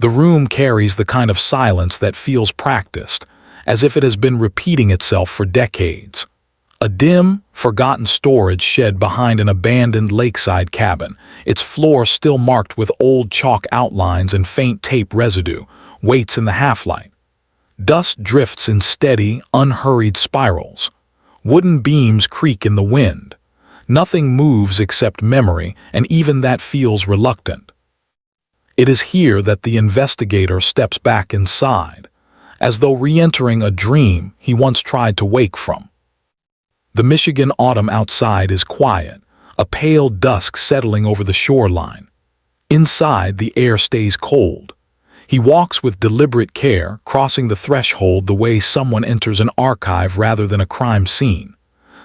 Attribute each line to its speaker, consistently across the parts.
Speaker 1: The room carries the kind of silence that feels practiced, as if it has been repeating itself for decades. A dim, forgotten storage shed behind an abandoned lakeside cabin, its floor still marked with old chalk outlines and faint tape residue, waits in the half-light. Dust drifts in steady, unhurried spirals. Wooden beams creak in the wind. Nothing moves except memory, and even that feels reluctant. It is here that the investigator steps back inside, as though re-entering a dream he once tried to wake from. The Michigan autumn outside is quiet, a pale dusk settling over the shoreline. Inside, the air stays cold. He walks with deliberate care, crossing the threshold the way someone enters an archive rather than a crime scene.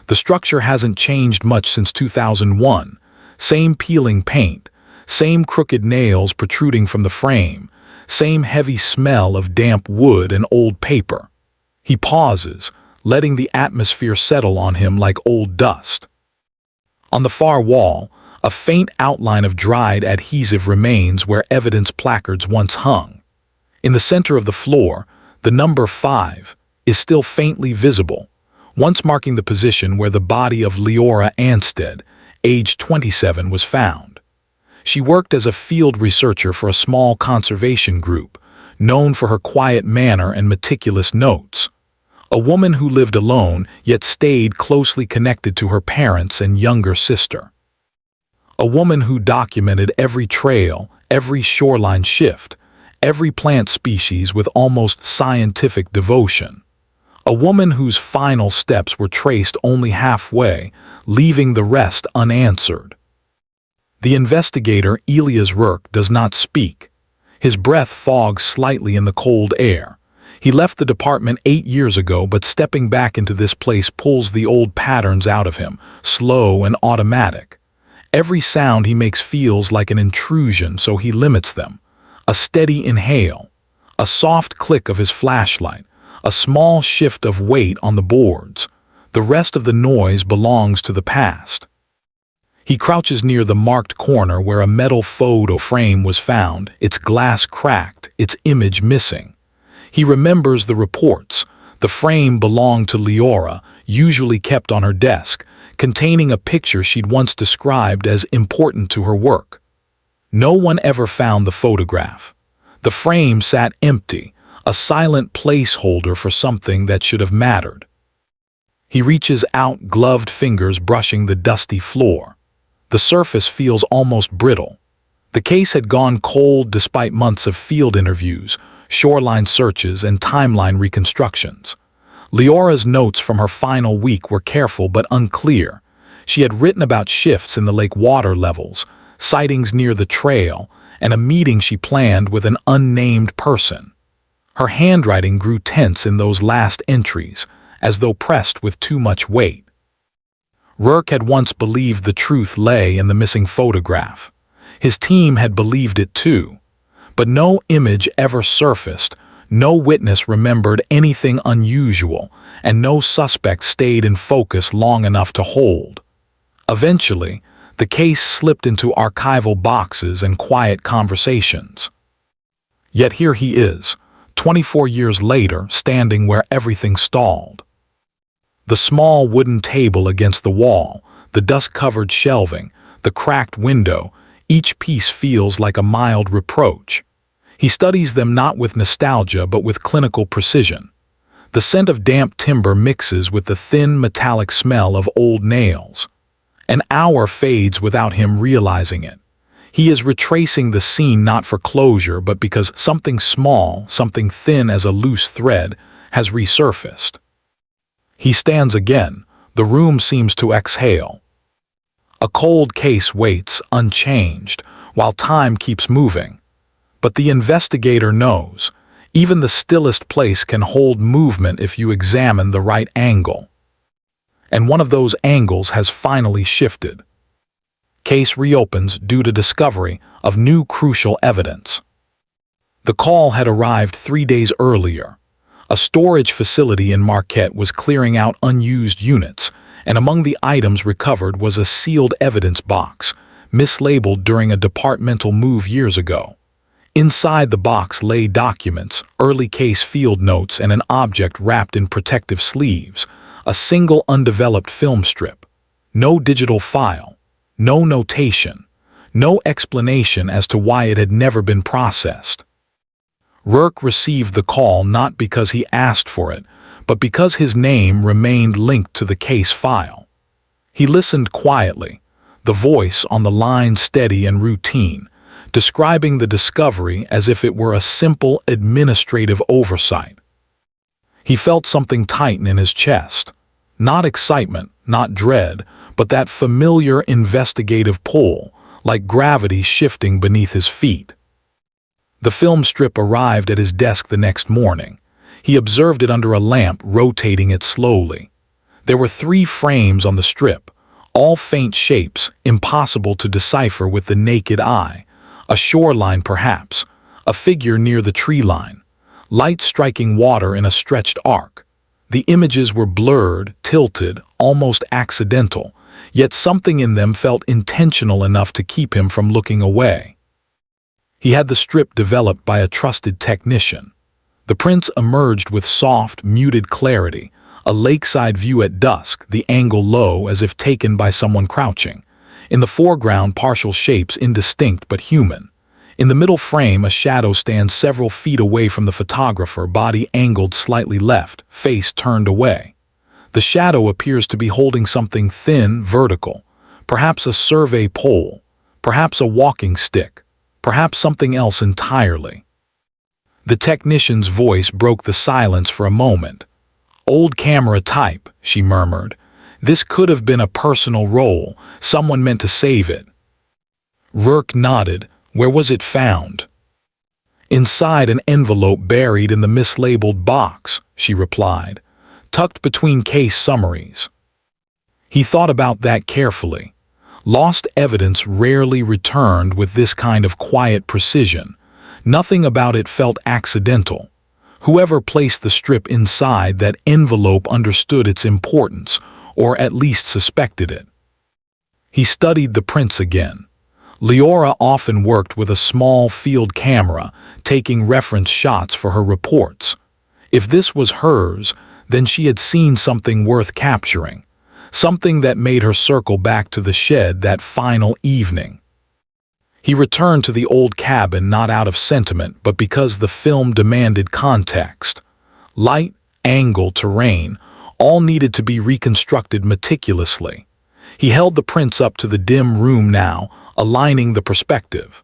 Speaker 1: The structure hasn't changed much since 2001. Same peeling paint, same crooked nails protruding from the frame, same heavy smell of damp wood and old paper. He pauses, letting the atmosphere settle on him like old dust. On the far wall, a faint outline of dried adhesive remains where evidence placards once hung. In the center of the floor, the number 5 is still faintly visible, once marking the position where the body of Liora Anstead, aged 27, was found. She worked as a field researcher for a small conservation group, known for her quiet manner and meticulous notes. A woman who lived alone yet stayed closely connected to her parents and younger sister. A woman who documented every trail, every shoreline shift, every plant species with almost scientific devotion. A woman whose final steps were traced only halfway, leaving the rest unanswered. The investigator, Elias Rourke, does not speak. His breath fogs slightly in the cold air. He left the department 8 years ago, but stepping back into this place pulls the old patterns out of him, slow and automatic. Every sound he makes feels like an intrusion, so he limits them. A steady inhale, a soft click of his flashlight, a small shift of weight on the boards. The rest of the noise belongs to the past. He crouches near the marked corner where a metal photo frame was found, its glass cracked, its image missing. He remembers the reports. The frame belonged to Liora, usually kept on her desk, containing a picture she'd once described as important to her work. No one ever found the photograph. The frame sat empty, a silent placeholder for something that should have mattered. He reaches out, gloved fingers brushing the dusty floor. The surface feels almost brittle. The case had gone cold despite months of field interviews, shoreline searches, and timeline reconstructions. Liora's notes from her final week were careful but unclear. She had written about shifts in the lake water levels, sightings near the trail, and a meeting she planned with an unnamed person. Her handwriting grew tense in those last entries, as though pressed with too much weight. Rourke had once believed the truth lay in the missing photograph. His team had believed it too. But no image ever surfaced, no witness remembered anything unusual, and no suspect stayed in focus long enough to hold. Eventually, the case slipped into archival boxes and quiet conversations. Yet here he is, 24 years later, standing where everything stalled. The small wooden table against the wall, the dust-covered shelving, the cracked window, each piece feels like a mild reproach. He studies them not with nostalgia but with clinical precision. The scent of damp timber mixes with the thin metallic smell of old nails. An hour fades without him realizing it. He is retracing the scene not for closure but because something small, something thin as a loose thread, has resurfaced. He stands again. The room seems to exhale. A cold case waits, unchanged, while time keeps moving. But the investigator knows, even the stillest place can hold movement if you examine the right angle. And one of those angles has finally shifted. Case reopens due to discovery of new crucial evidence. The call had arrived 3 days earlier. A storage facility in Marquette was clearing out unused units, and among the items recovered was a sealed evidence box, mislabeled during a departmental move years ago. Inside the box lay documents, early case field notes, and an object wrapped in protective sleeves, a single undeveloped film strip. No digital file, no notation, no explanation as to why it had never been processed. Rourke received the call not because he asked for it, but because his name remained linked to the case file. He listened quietly, the voice on the line steady and routine, describing the discovery as if it were a simple administrative oversight. He felt something tighten in his chest. Not excitement, not dread, but that familiar investigative pull, like gravity shifting beneath his feet. The film strip arrived at his desk the next morning. He observed it under a lamp, rotating it slowly. There were 3 frames on the strip, all faint shapes, impossible to decipher with the naked eye. A shoreline perhaps, a figure near the tree line, light striking water in a stretched arc. The images were blurred, tilted, almost accidental, yet something in them felt intentional enough to keep him from looking away. He had the strip developed by a trusted technician. The prints emerged with soft, muted clarity, a lakeside view at dusk, the angle low as if taken by someone crouching. In the foreground, partial shapes indistinct but human. In the middle frame, a shadow stands several feet away from the photographer, body angled slightly left, face turned away. The shadow appears to be holding something thin, vertical, perhaps a survey pole, perhaps a walking stick, perhaps something else entirely. The technician's voice broke the silence for a moment. "Old camera type," she murmured. "This could have been a personal roll, someone meant to save it." Rourke nodded. "Where was it found?" "Inside an envelope buried in the mislabeled box," she replied, "tucked between case summaries." He thought about that carefully. Lost evidence rarely returned with this kind of quiet precision. Nothing about it felt accidental. Whoever placed the strip inside that envelope understood its importance, or at least suspected it. He studied the prints again. Liora often worked with a small field camera, taking reference shots for her reports. If this was hers, then she had seen something worth capturing, something that made her circle back to the shed that final evening. He returned to the old cabin not out of sentiment, but because the film demanded context. Light, angle, terrain, all needed to be reconstructed meticulously. He held the prints up to the dim room now, aligning the perspective.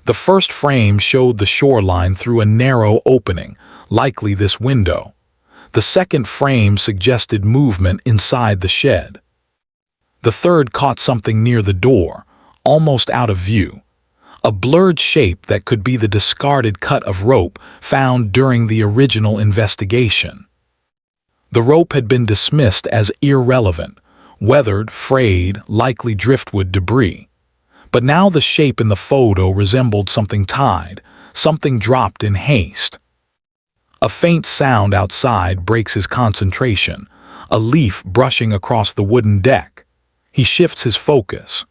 Speaker 1: The first frame showed the shoreline through a narrow opening, likely this window. The second frame suggested movement inside the shed. The third caught something near the door, almost out of view. A blurred shape that could be the discarded cut of rope found during the original investigation. The rope had been dismissed as irrelevant, weathered, frayed, likely driftwood debris. But now the shape in the photo resembled something tied, something dropped in haste. A faint sound outside breaks his concentration, a leaf brushing across the wooden deck. He shifts his focus.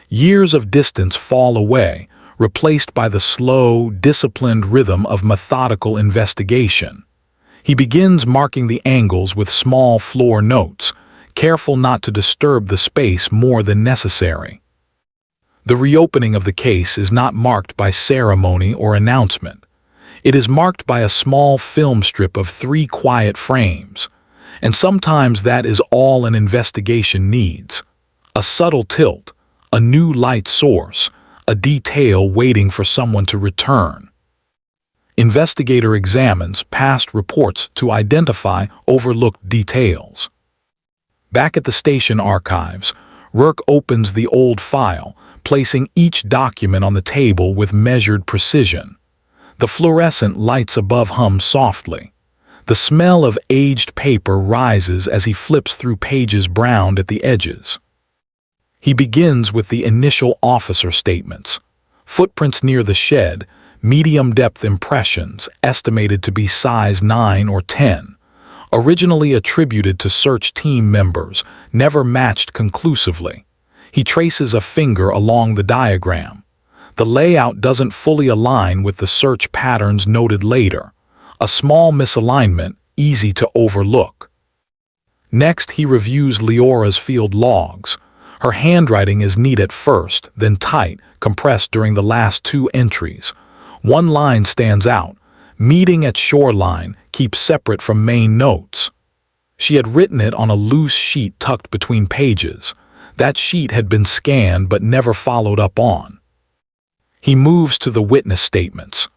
Speaker 1: Years of distance fall away, replaced by the slow, disciplined rhythm of methodical investigation. He begins marking the angles with small floor notes, careful not to disturb the space more than necessary. The reopening of the case is not marked by ceremony or announcement. It is marked by a small film strip of 3 quiet frames, and sometimes that is all an investigation needs. A subtle tilt, a new light source, a detail waiting for someone to return. Investigator examines past reports to identify overlooked details. Back at the station archives, Rourke opens the old file, placing each document on the table with measured precision. The fluorescent lights above hum softly. The smell of aged paper rises as he flips through pages browned at the edges. He begins with the initial officer statements. Footprints near the shed, medium-depth impressions, estimated to be size 9 or 10. Originally attributed to search team members, never matched conclusively. He traces a finger along the diagram. The layout doesn't fully align with the search patterns noted later. A small misalignment, easy to overlook. Next, he reviews Leora's field logs. Her handwriting is neat at first, then tight, compressed during the last 2 entries. One line stands out. Meeting at shoreline, keep separate from main notes. She had written it on a loose sheet tucked between pages. That sheet had been scanned but never followed up on. He moves to the witness statements.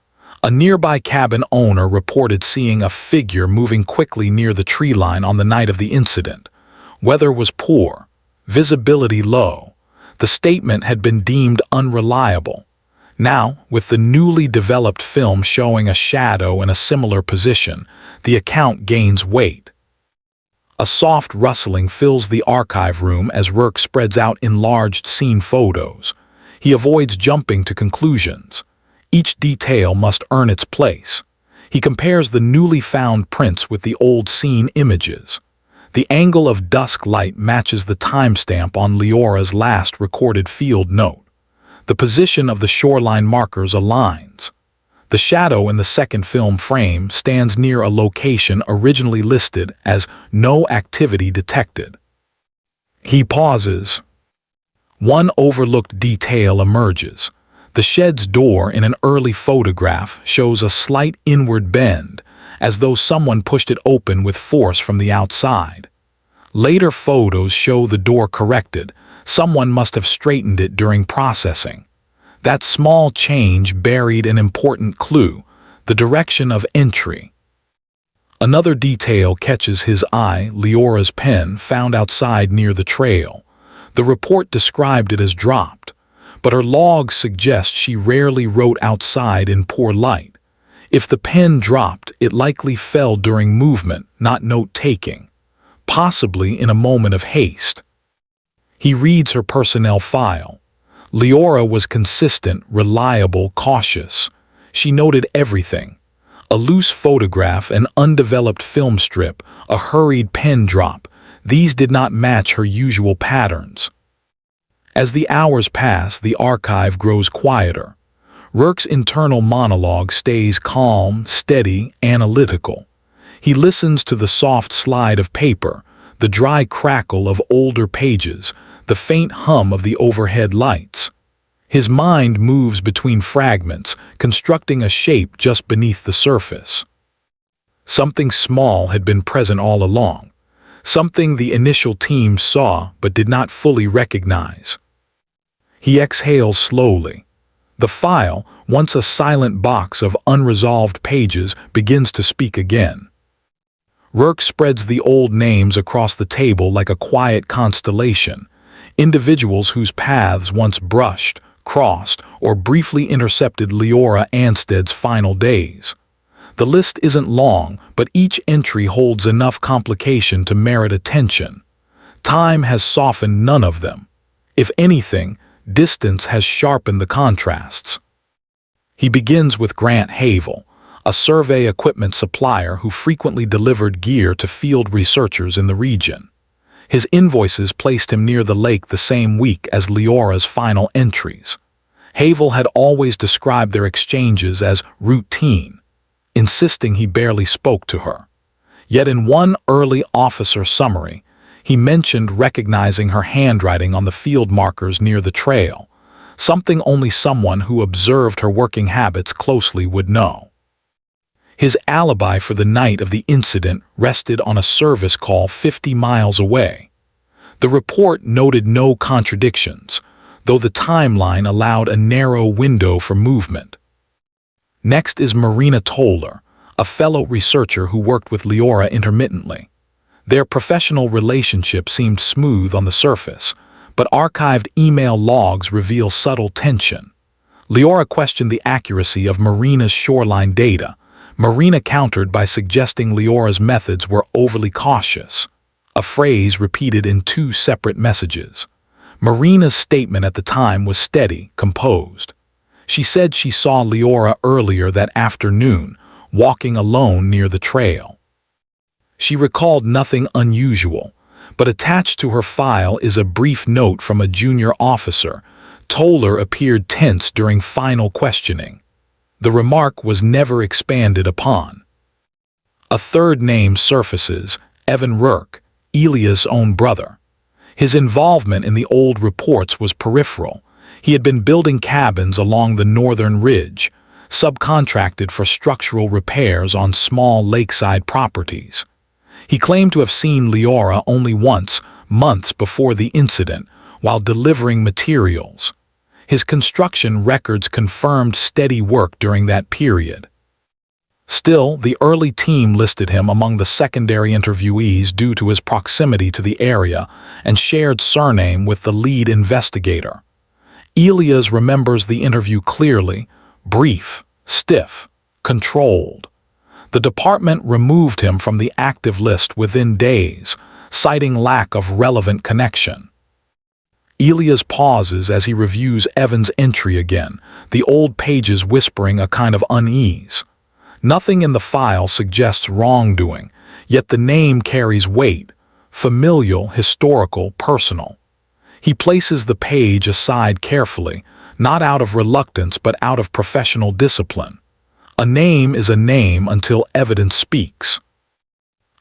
Speaker 1: A nearby cabin owner reported seeing a figure moving quickly near the tree line on the night of the incident. Weather was poor, visibility low. The statement had been deemed unreliable. Now, with the newly developed film showing a shadow in a similar position, the account gains weight. A soft rustling fills the archive room as Rourke spreads out enlarged scene photos. He avoids jumping to conclusions. Each detail must earn its place. He compares the newly found prints with the old scene images. The angle of dusk light matches the timestamp on Leora's last recorded field note. The position of the shoreline markers aligns. The shadow in the second film frame stands near a location originally listed as no activity detected. He pauses. One overlooked detail emerges. The shed's door in an early photograph shows a slight inward bend, as though someone pushed it open with force from the outside. Later photos show the door corrected. Someone must have straightened it during processing. That small change buried an important clue, the direction of entry. Another detail catches his eye: Leora's pen found outside near the trail. The report described it as dropped, but her logs suggest she rarely wrote outside in poor light. If the pen dropped, it likely fell during movement, not note-taking, possibly in a moment of haste. He reads her personnel file. Liora was consistent, reliable, cautious. She noted everything. A loose photograph, an undeveloped film strip, a hurried pen drop. These did not match her usual patterns. As the hours pass, the archive grows quieter. Rourke's internal monologue stays calm, steady, analytical. He listens to the soft slide of paper, the dry crackle of older pages, the faint hum of the overhead lights. His mind moves between fragments, constructing a shape just beneath the surface. Something small had been present all along, something the initial team saw but did not fully recognize. He exhales slowly. The file, once a silent box of unresolved pages, begins to speak again. Rourke spreads the old names across the table like a quiet constellation, individuals whose paths once brushed, crossed, or briefly intercepted Liora Anstead's final days. The list isn't long, but each entry holds enough complication to merit attention. Time has softened none of them. If anything, distance has sharpened the contrasts. He begins with Grant Havel, a survey equipment supplier who frequently delivered gear to field researchers in the region. His invoices placed him near the lake the same week as Leora's final entries. Havel had always described their exchanges as routine, insisting he barely spoke to her. Yet in one early officer summary, he mentioned recognizing her handwriting on the field markers near the trail, something only someone who observed her working habits closely would know. His alibi for the night of the incident rested on a service call 50 miles away. The report noted no contradictions, though the timeline allowed a narrow window for movement. Next is Marina Toller, a fellow researcher who worked with Liora intermittently. Their professional relationship seemed smooth on the surface, but archived email logs reveal subtle tension. Liora questioned the accuracy of Marina's shoreline data. Marina countered by suggesting Leora's methods were overly cautious, a phrase repeated in 2 separate messages. Marina's statement at the time was steady, composed. She said she saw Liora earlier that afternoon, walking alone near the trail. She recalled nothing unusual, but attached to her file is a brief note from a junior officer, Toller appeared tense during final questioning. The remark was never expanded upon. A third name surfaces, Evan Rourke, Elia's own brother. His involvement in the old reports was peripheral. He had been building cabins along the northern ridge, subcontracted for structural repairs on small lakeside properties. He claimed to have seen Liora only once, months before the incident, while delivering materials. His construction records confirmed steady work during that period. Still, the early team listed him among the secondary interviewees due to his proximity to the area and shared surname with the lead investigator. Elias remembers the interview clearly, brief, stiff, controlled. The department removed him from the active list within days, citing lack of relevant connection. Elias pauses as he reviews Evan's entry again, the old pages whispering a kind of unease. Nothing in the file suggests wrongdoing, yet the name carries weight, familial, historical, personal. He places the page aside carefully, not out of reluctance but out of professional discipline. A name is a name until evidence speaks.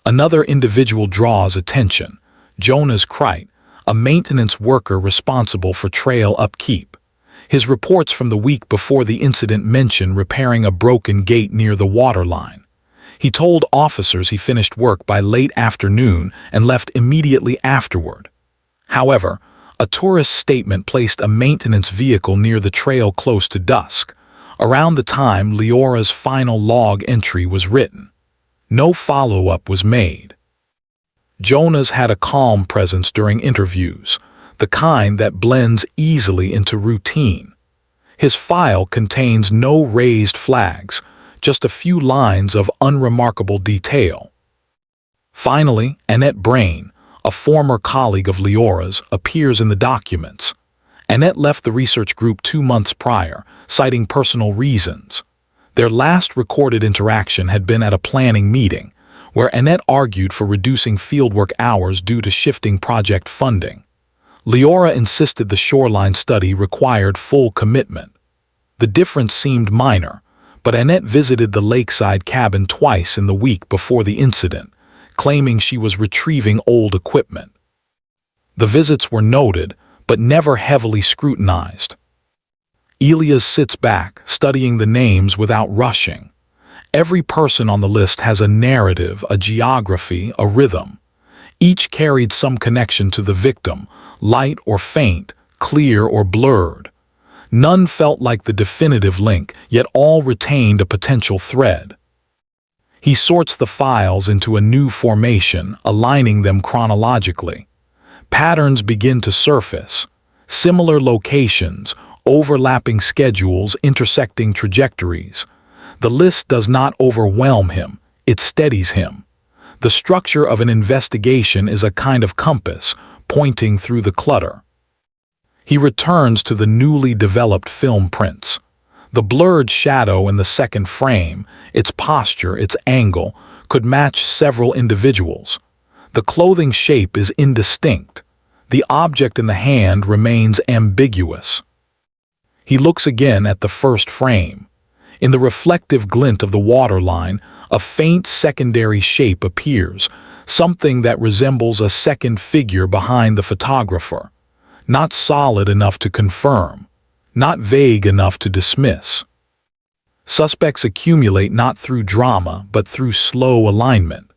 Speaker 1: Another individual draws attention, Jonas Kreit, a maintenance worker responsible for trail upkeep. His reports from the week before the incident mention repairing a broken gate near the waterline. He told officers he finished work by late afternoon and left immediately afterward. However, a tourist statement placed a maintenance vehicle near the trail close to dusk, around the time Liora's final log entry was written. No follow-up was made. Jonas had a calm presence during interviews, the kind that blends easily into routine. His file contains no raised flags, just a few lines of unremarkable detail. Finally, Annette Brain, a former colleague of Liora's, appears in the documents. Annette left the research group 2 months prior, citing personal reasons. Their last recorded interaction had been at a planning meeting, where Annette argued for reducing fieldwork hours due to shifting project funding. Liora insisted the shoreline study required full commitment. The difference seemed minor, but Annette visited the lakeside cabin twice in the week before the incident, claiming she was retrieving old equipment. The visits were noted, but never heavily scrutinized. Elias sits back, studying the names without rushing. Every person on the list has a narrative, a geography, a rhythm. Each carried some connection to the victim, light or faint, clear or blurred. None felt like the definitive link, yet all retained a potential thread. He sorts the files into a new formation, aligning them chronologically. Patterns begin to surface. Similar locations, overlapping schedules, intersecting trajectories. The list does not overwhelm him, it steadies him. The structure of an investigation is a kind of compass, pointing through the clutter. He returns to the newly developed film prints. The blurred shadow in the second frame, its posture, its angle, could match several individuals. The clothing shape is indistinct. The object in the hand remains ambiguous. He looks again at the first frame. In the reflective glint of the waterline, a faint secondary shape appears, something that resembles a second figure behind the photographer. Not solid enough to confirm, not vague enough to dismiss. Suspects accumulate not through drama, but through slow alignment.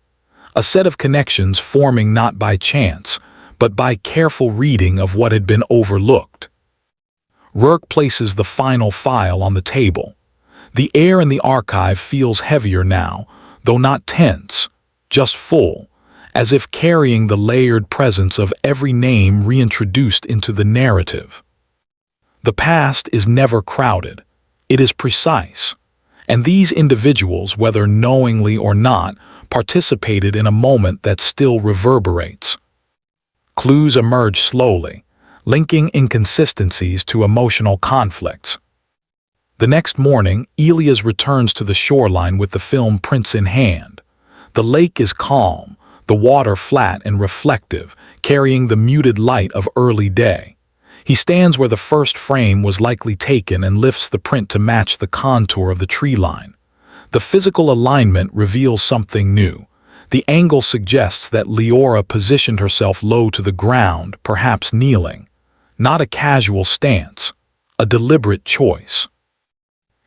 Speaker 1: A set of connections forming not by chance, but by careful reading of what had been overlooked. Rourke places the final file on the table. The air in the archive feels heavier now, though not tense, just full, as if carrying the layered presence of every name reintroduced into the narrative. The past is never crowded. It is precise. And these individuals, whether knowingly or not, participated in a moment that still reverberates. Clues emerge slowly, linking inconsistencies to emotional conflicts. The next morning, Elias returns to the shoreline with the film prints in hand. The lake is calm, the water flat and reflective, carrying the muted light of early day. He stands where the first frame was likely taken and lifts the print to match the contour of the tree line. The physical alignment reveals something new. The angle suggests that Liora positioned herself low to the ground, perhaps kneeling. Not a casual stance, a deliberate choice.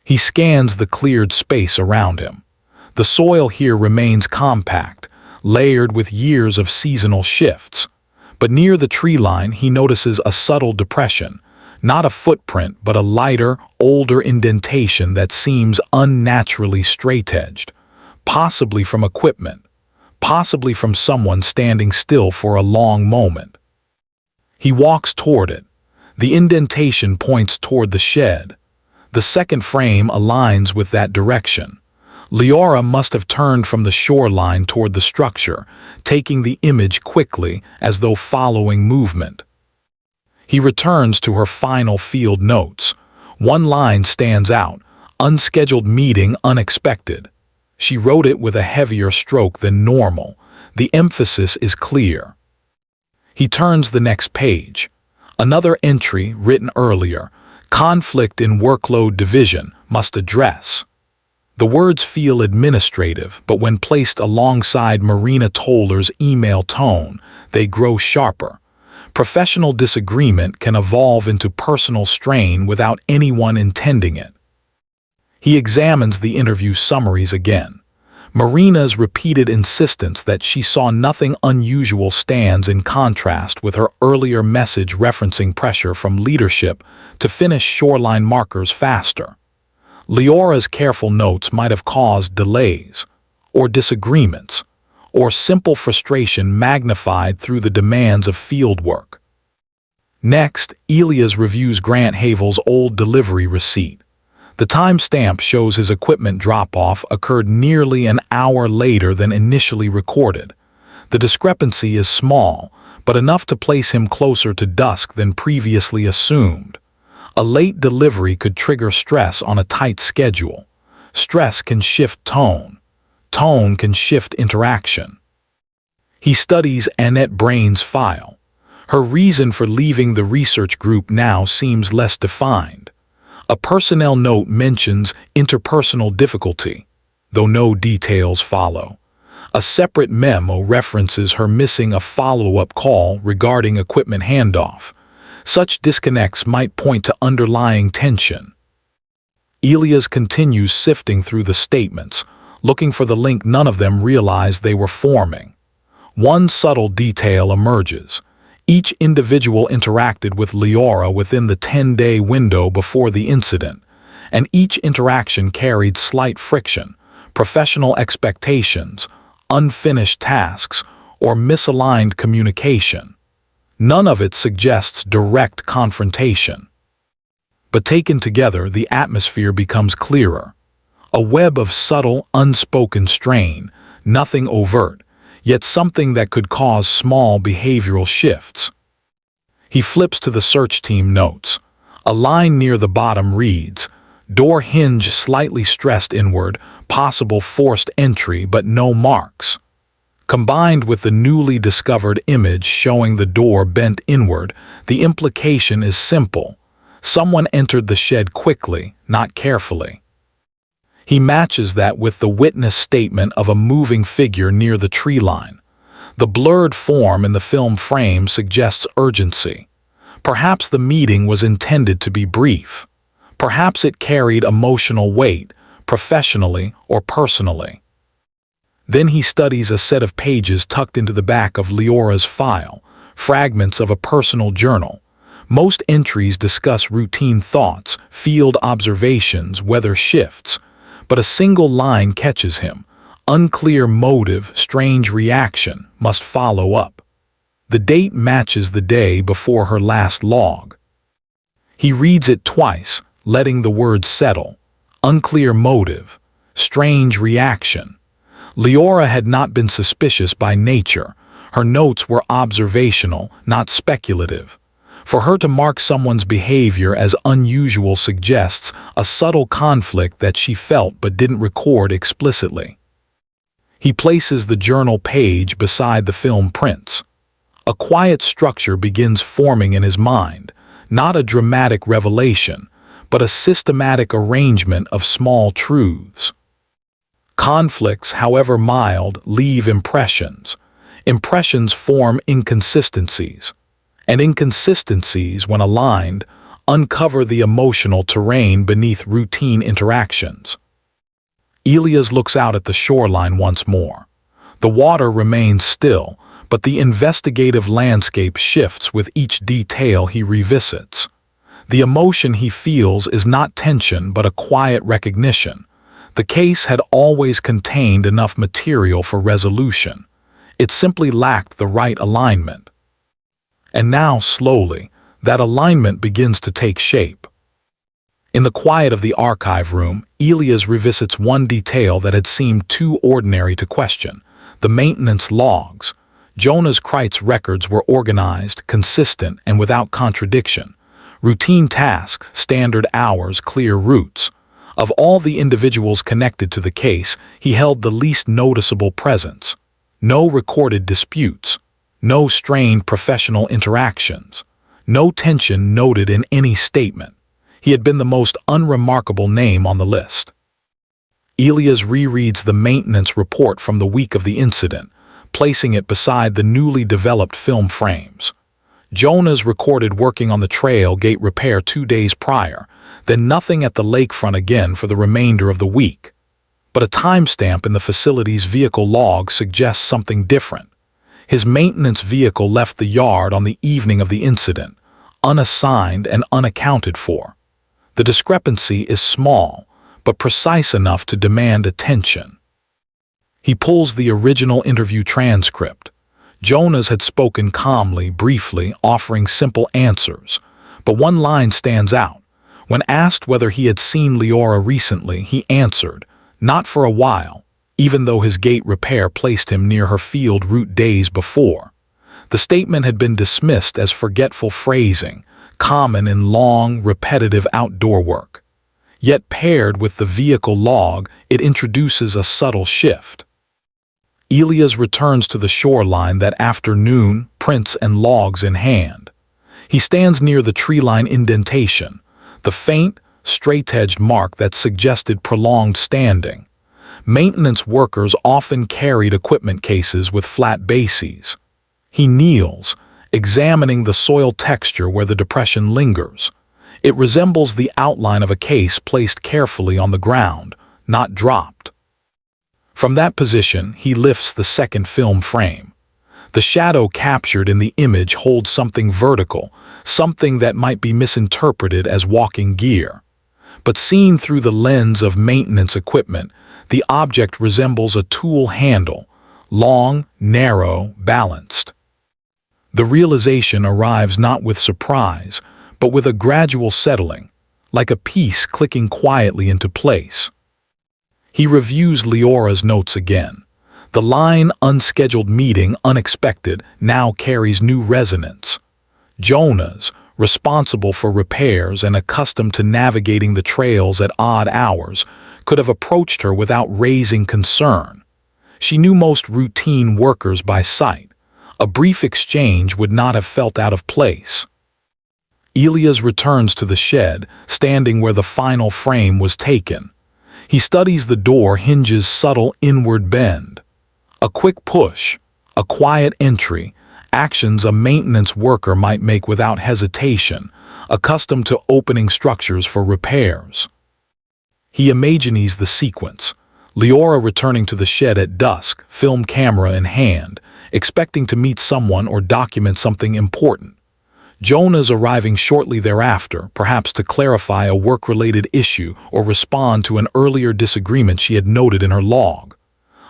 Speaker 1: He scans the cleared space around him. The soil here remains compact, layered with years of seasonal shifts. But near the tree line, he notices a subtle depression, not a footprint, but a lighter, older indentation that seems unnaturally straight-edged, possibly from equipment, possibly from someone standing still for a long moment. He walks toward it. The indentation points toward the shed. The second frame aligns with that direction. Liora must have turned from the shoreline toward the structure, taking the image quickly as though following movement. He returns to her final field notes. One line stands out: unscheduled meeting unexpected. She wrote it with a heavier stroke than normal. The emphasis is clear. He turns the next page. Another entry written earlier: conflict in workload division, must address. The words feel administrative, but when placed alongside Marina Toller's email tone, they grow sharper. Professional disagreement can evolve into personal strain without anyone intending it. He examines the interview summaries again. Marina's repeated insistence that she saw nothing unusual stands in contrast with her earlier message referencing pressure from leadership to finish shoreline markers faster. Liora's careful notes might have caused delays, or disagreements, or simple frustration magnified through the demands of fieldwork. Next, Elias reviews Grant Havel's old delivery receipt. The timestamp shows his equipment drop-off occurred nearly an hour later than initially recorded. The discrepancy is small, but enough to place him closer to dusk than previously assumed. A late delivery could trigger stress on a tight schedule. Stress can shift tone. Tone can shift interaction. He studies Annette Brain's file. Her reason for leaving the research group now seems less defined. A personnel note mentions interpersonal difficulty, though no details follow. A separate memo references her missing a follow-up call regarding equipment handoff. Such disconnects might point to underlying tension. Elias continues sifting through the statements, looking for the link none of them realized they were forming. One subtle detail emerges. Each individual interacted with Liora within the 10-day window before the incident, and each interaction carried slight friction, professional expectations, unfinished tasks, or misaligned communication. None of it suggests direct confrontation. But taken together, the atmosphere becomes clearer. A web of subtle, unspoken strain, nothing overt, yet something that could cause small behavioral shifts. He flips to the search team notes. A line near the bottom reads, "Door hinge slightly stressed inward, possible forced entry but no marks." Combined with the newly discovered image showing the door bent inward, the implication is simple. Someone entered the shed quickly, not carefully. He matches that with the witness statement of a moving figure near the tree line. The blurred form in the film frame suggests urgency. Perhaps the meeting was intended to be brief. Perhaps it carried emotional weight, professionally or personally. Then he studies a set of pages tucked into the back of Liora's file, fragments of a personal journal. Most entries discuss routine thoughts, field observations, weather shifts, but a single line catches him. Unclear motive, strange reaction, must follow up. The date matches the day before her last log. He reads it twice, letting the words settle. Unclear motive, strange reaction. Liora had not been suspicious by nature. Her notes were observational, not speculative. For her to mark someone's behavior as unusual suggests a subtle conflict that she felt but didn't record explicitly. He places the journal page beside the film prints. A quiet structure begins forming in his mind, not a dramatic revelation, but a systematic arrangement of small truths. Conflicts, however mild, leave impressions. Impressions form inconsistencies, and inconsistencies, when aligned, uncover the emotional terrain beneath routine interactions. Elias looks out at the shoreline once more. The water remains still, but the investigative landscape shifts with each detail he revisits. The emotion he feels is not tension but a quiet recognition. The case had always contained enough material for resolution. It simply lacked the right alignment. And now, slowly, that alignment begins to take shape. In the quiet of the archive room, Elias revisits one detail that had seemed too ordinary to question: the maintenance logs. Jonas Kreit's records were organized, consistent, and without contradiction. Routine tasks, standard hours, clear routes. Of all the individuals connected to the case, he held the least noticeable presence. No recorded disputes. No strained professional interactions. No tension noted in any statement. He had been the most unremarkable name on the list. Elias rereads the maintenance report from the week of the incident, placing it beside the newly developed film frames. Jonas recorded working on the trail gate repair 2 days prior, then nothing at the lakefront again for the remainder of the week. But a timestamp in the facility's vehicle log suggests something different. His maintenance vehicle left the yard on the evening of the incident, unassigned and unaccounted for. The discrepancy is small, but precise enough to demand attention. He pulls the original interview transcript. Jonas had spoken calmly, briefly, offering simple answers, but one line stands out. When asked whether he had seen Liora recently, he answered, "Not for a while," even though his gate repair placed him near her field route days before. The statement had been dismissed as forgetful phrasing, common in long, repetitive outdoor work. Yet paired with the vehicle log, it introduces a subtle shift. Elias returns to the shoreline that afternoon, prints and logs in hand. He stands near the tree-line indentation, the faint, straight-edged mark that suggested prolonged standing. Maintenance workers often carried equipment cases with flat bases. He kneels, examining the soil texture where the depression lingers. It resembles the outline of a case placed carefully on the ground, not dropped. From that position, he lifts the second film frame. The shadow captured in the image holds something vertical, something that might be misinterpreted as walking gear. But seen through the lens of maintenance equipment, the object resembles a tool handle, long, narrow, balanced. The realization arrives not with surprise, but with a gradual settling, like a piece clicking quietly into place. He reviews Liora's notes again. The line "unscheduled meeting, unexpected" now carries new resonance. Jonas, responsible for repairs and accustomed to navigating the trails at odd hours, could have approached her without raising concern. She knew most routine workers by sight. A brief exchange would not have felt out of place. Elias returns to the shed, standing where the final frame was taken. He studies the door hinge's subtle inward bend. A quick push, a quiet entry, actions a maintenance worker might make without hesitation, accustomed to opening structures for repairs. He imagines the sequence. Liora returning to the shed at dusk, film camera in hand, expecting to meet someone or document something important. Jonas arriving shortly thereafter, perhaps to clarify a work-related issue or respond to an earlier disagreement she had noted in her log.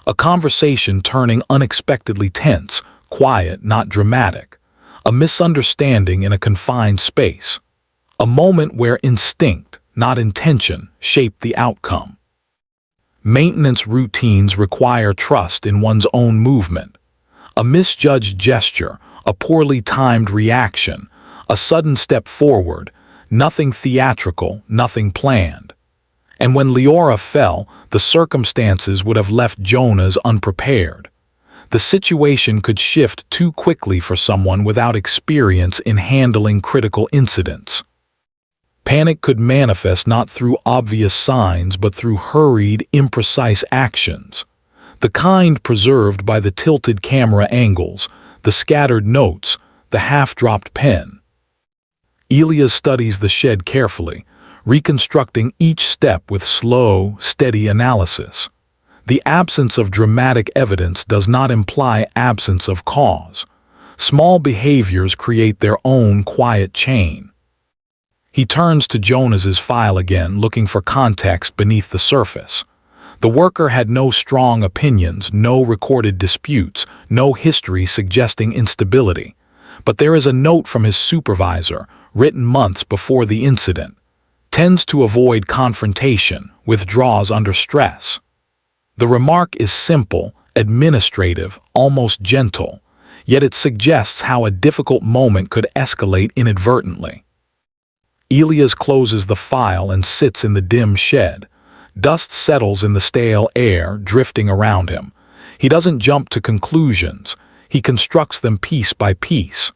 Speaker 1: A conversation turning unexpectedly tense, quiet, not dramatic. A misunderstanding in a confined space. A moment where instinct, not intention, shaped the outcome. Maintenance routines require trust in one's own movement. A misjudged gesture, a poorly timed reaction, a sudden step forward, nothing theatrical, nothing planned. And when Liora fell, the circumstances would have left Jonas unprepared. The situation could shift too quickly for someone without experience in handling critical incidents. Panic could manifest not through obvious signs but through hurried, imprecise actions, the kind preserved by the tilted camera angles, the scattered notes, the half-dropped pen. Elia studies the shed carefully, reconstructing each step with slow, steady analysis. The absence of dramatic evidence does not imply absence of cause. Small behaviors create their own quiet chain. He turns to Jonas's file again, looking for context beneath the surface. The worker had no strong opinions, no recorded disputes, no history suggesting instability. But there is a note from his supervisor, written months before the incident. Tends to avoid confrontation, withdraws under stress. The remark is simple, administrative, almost gentle, yet it suggests how a difficult moment could escalate inadvertently. Elias closes the file and sits in the dim shed. Dust settles in the stale air, drifting around him. He doesn't jump to conclusions. He constructs them piece by piece.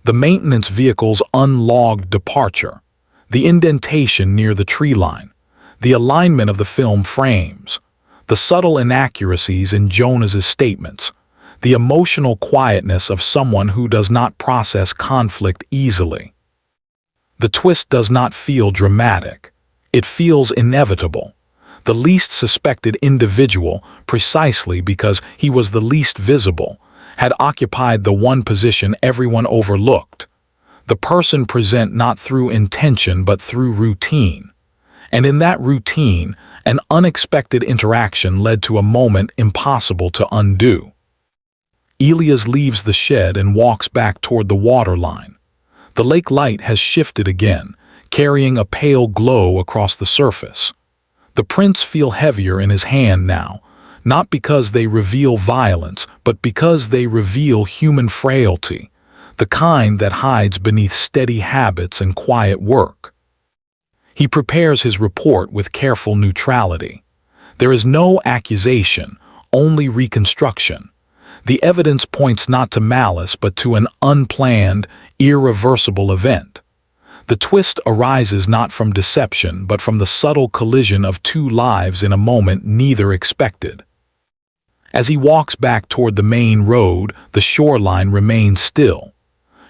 Speaker 1: The maintenance vehicle's unlogged departure, the indentation near the tree line, the alignment of the film frames, the subtle inaccuracies in Jonas's statements, the emotional quietness of someone who does not process conflict easily. The twist does not feel dramatic. It feels inevitable. The least suspected individual, precisely because he was the least visible, had occupied the one position everyone overlooked. The person present not through intention but through routine. And in that routine, an unexpected interaction led to a moment impossible to undo. Elias leaves the shed and walks back toward the waterline. The lake light has shifted again, carrying a pale glow across the surface. The prints feel heavier in his hand now, not because they reveal violence, but because they reveal human frailty, the kind that hides beneath steady habits and quiet work. He prepares his report with careful neutrality. There is no accusation, only reconstruction. The evidence points not to malice but to an unplanned, irreversible event. The twist arises not from deception but from the subtle collision of two lives in a moment neither expected. As he walks back toward the main road, the shoreline remains still.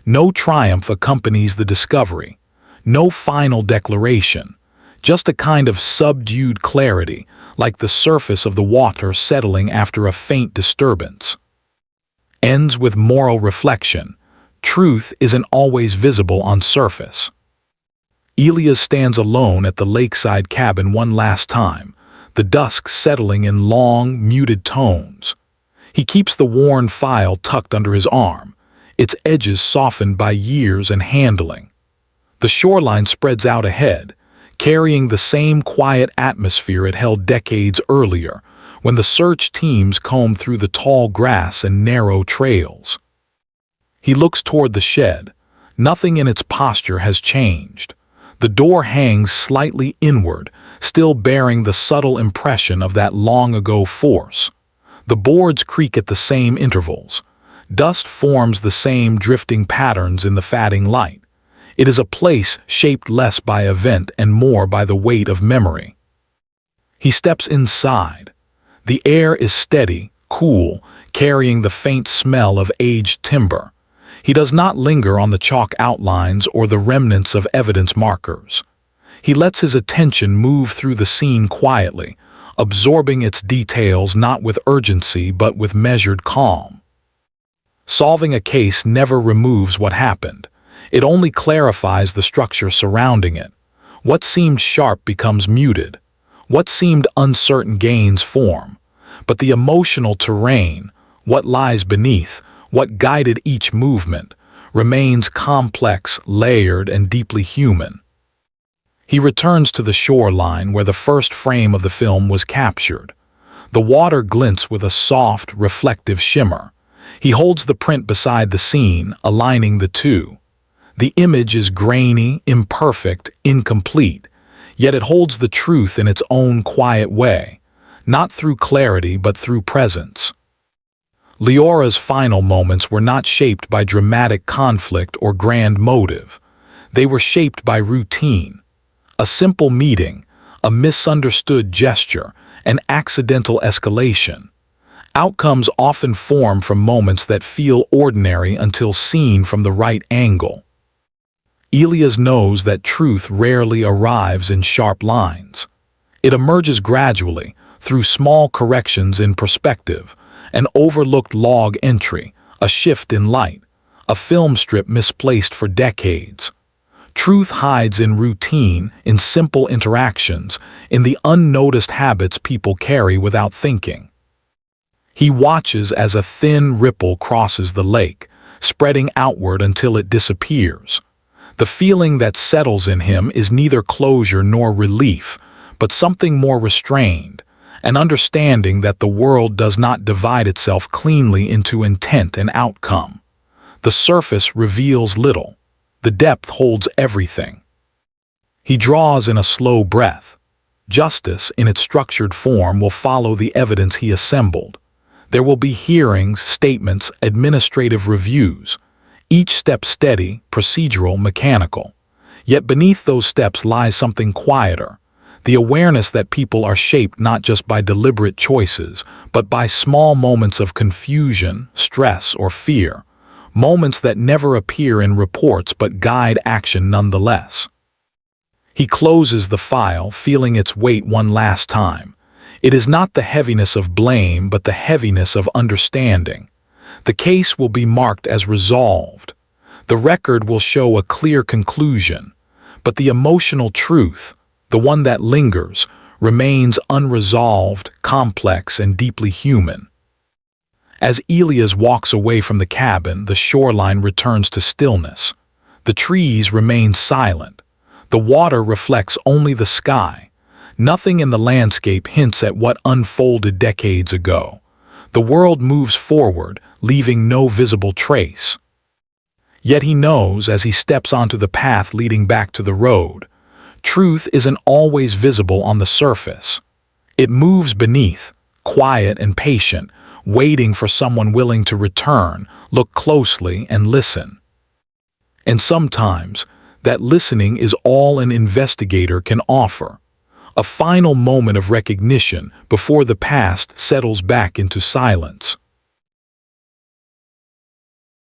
Speaker 1: No triumph accompanies the discovery, no final declaration, just a kind of subdued clarity, like the surface of the water settling after a faint disturbance. Ends with moral reflection. Truth isn't always visible on surface. Elias stands alone at the lakeside cabin one last time, the dusk settling in long, muted tones. He keeps the worn file tucked under his arm, its edges softened by years and handling. The shoreline spreads out ahead, carrying the same quiet atmosphere it held decades earlier, when the search teams combed through the tall grass and narrow trails. He looks toward the shed. Nothing in its posture has changed. The door hangs slightly inward, still bearing the subtle impression of that long-ago force. The boards creak at the same intervals. Dust forms the same drifting patterns in the fading light. It is a place shaped less by event and more by the weight of memory. He steps inside. The air is steady, cool, carrying the faint smell of aged timber. He does not linger on the chalk outlines or the remnants of evidence markers. He lets his attention move through the scene quietly, absorbing its details not with urgency but with measured calm. Solving a case never removes what happened. It only clarifies the structure surrounding it. What seemed sharp becomes muted. What seemed uncertain gains form. But the emotional terrain, what lies beneath, what guided each movement, remains complex, layered, and deeply human. He returns to the shoreline where the first frame of the film was captured. The water glints with a soft, reflective shimmer. He holds the print beside the scene, aligning the two. The image is grainy, imperfect, incomplete, yet it holds the truth in its own quiet way, not through clarity but through presence. Leora's final moments were not shaped by dramatic conflict or grand motive. They were shaped by routine. A simple meeting, a misunderstood gesture, an accidental escalation. Outcomes often form from moments that feel ordinary until seen from the right angle. Elias knows that truth rarely arrives in sharp lines. It emerges gradually, through small corrections in perspective, an overlooked log entry, a shift in light, a film strip misplaced for decades. Truth hides in routine, in simple interactions, in the unnoticed habits people carry without thinking. He watches as a thin ripple crosses the lake, spreading outward until it disappears. The feeling that settles in him is neither closure nor relief, but something more restrained, an understanding that the world does not divide itself cleanly into intent and outcome. The surface reveals little. The depth holds everything. He draws in a slow breath. Justice, in its structured form, will follow the evidence he assembled. There will be hearings, statements, administrative reviews, each step steady, procedural, mechanical. Yet beneath those steps lies something quieter, the awareness that people are shaped not just by deliberate choices, but by small moments of confusion, stress, or fear, moments that never appear in reports but guide action nonetheless. He closes the file, feeling its weight one last time. It is not the heaviness of blame, but the heaviness of understanding. The case will be marked as resolved. The record will show a clear conclusion, but the emotional truth, the one that lingers, remains unresolved, complex, and deeply human. As Elias walks away from the cabin, the shoreline returns to stillness. The trees remain silent. The water reflects only the sky. Nothing in the landscape hints at what unfolded decades ago. The world moves forward, leaving no visible trace. Yet he knows, as he steps onto the path leading back to the road, truth isn't always visible on the surface. It moves beneath, quiet and patient, waiting for someone willing to return, look closely, and listen. And sometimes, that listening is all an investigator can offer. A final moment of recognition before the past settles back into silence.